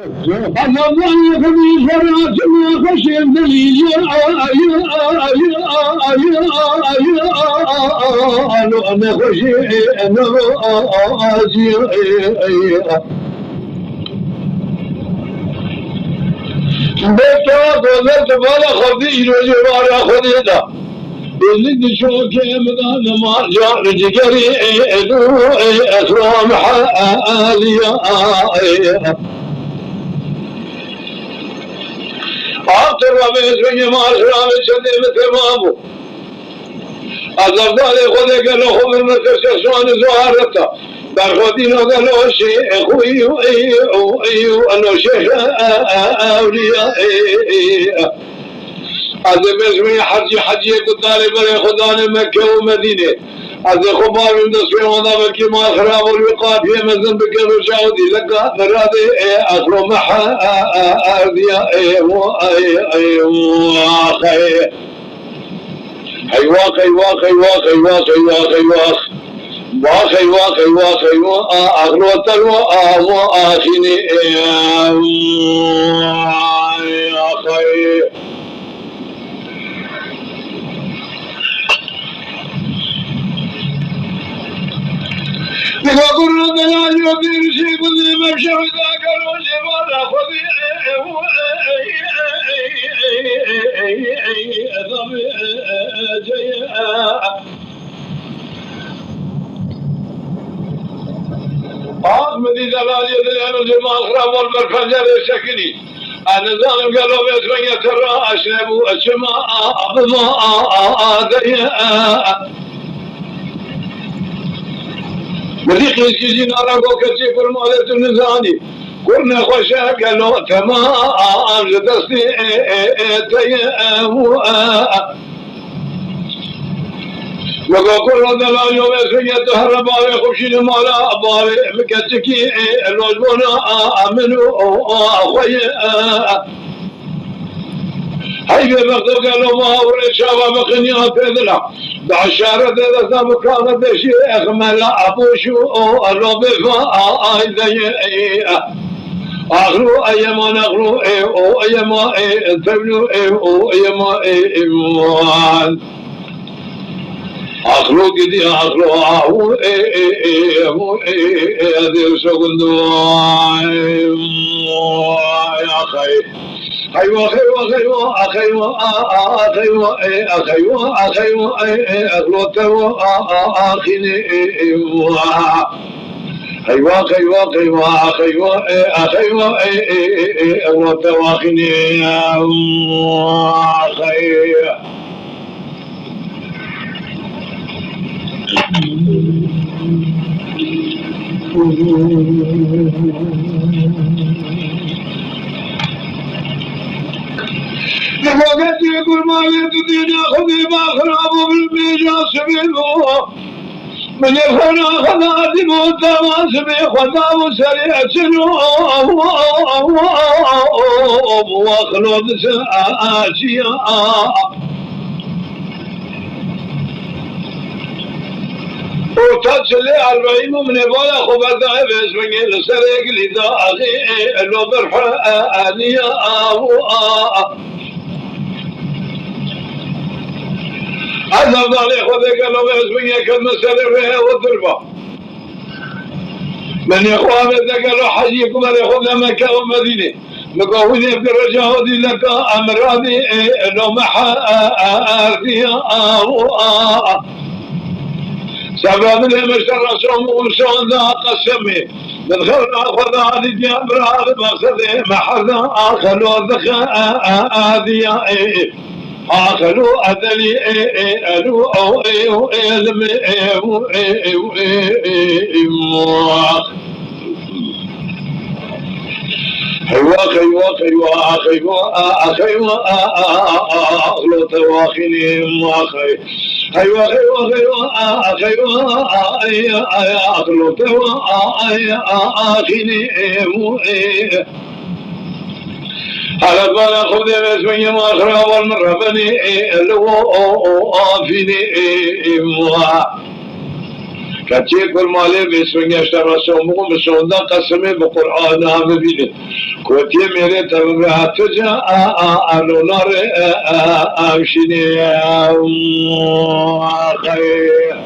أنا ضيف في فرات وخشي الدليل أنا خشي أنا بيتها قلت بلا خديج وجوار خديدا اللي شوك مدان ما جاء رجقري أسرام حاليا عطر رميز من يمار سلام الشديد تمامه الزبدالي خذي قال له خذ المسر شخصوان زوارته برخودين قال له شيء أخوي أنه شيخ أولياء هذا باسمي حجي قدالي بلي خدان مكة ومدينة هذا خبار من دسوي وضع مكي ما خراب والوقاب هي مزن بكر وشاودي لقى مرادي أخرو محا أرديا وقلنا دلال يبير شيء كل ما شهد قالوا جمال خذي أحمد دلال يدلال جمال خراب والبرفجر سكني أنا ظالم قالوا بيت من يترى أشرب أشماء مليك يجي نارا كتير فرمالة النزاني كنا خوشا قالوا تمام جدستي وقال دلال يوم اسمي تهرب على خوشين مالا أباري مكتكي الوجبنا منو أخويا هاي بمقدر قالوا ما هو الشابة بقنيا بيدنا بعشارة ذا مكانة بشي أخمل أبوشو الرب فايدي أخلو أيما نخلو أيما تبلو أيما أخلو كدي أخلو أدير سكندو يا خير أخلو ترو آخيني أخلو ترو آخيني وقت يقول ما يدين خذي ما خرابوا بالميجاس بالله من يفنى خذاتي متواسمي خذاب سريع سنو واخلود سآسيا وتتصلي 40 من يبالا خبرتها باسمي لسريق لذا أخي اللو برحانيا هذا ضالي خذي قالوا باسمي كلمة سريع والضربة من يخوها بدأ قالوا حجيكم من يخوها مكة ومدينة مقاوذي برجاء ودي لك أمراضي لو محا أرضيها سبب لهم الرسول ومسون ذا قسمي من خلنا أخذ هذه الجبر هذا مقصده محرنا آخلوا الذخاء هذه آخلوا أذلي ألو أو إيو إلم إيو أخلوا تواخني أخي أخلو توا آخيني على بال خذ اسمي ما أخرى والمربني لو آفيني کچه کل ماله بسمگشت رسومو بسونده قسمه به قرآن هم ببینه کوتی میره تبرات جا آلونار آمشینه خیر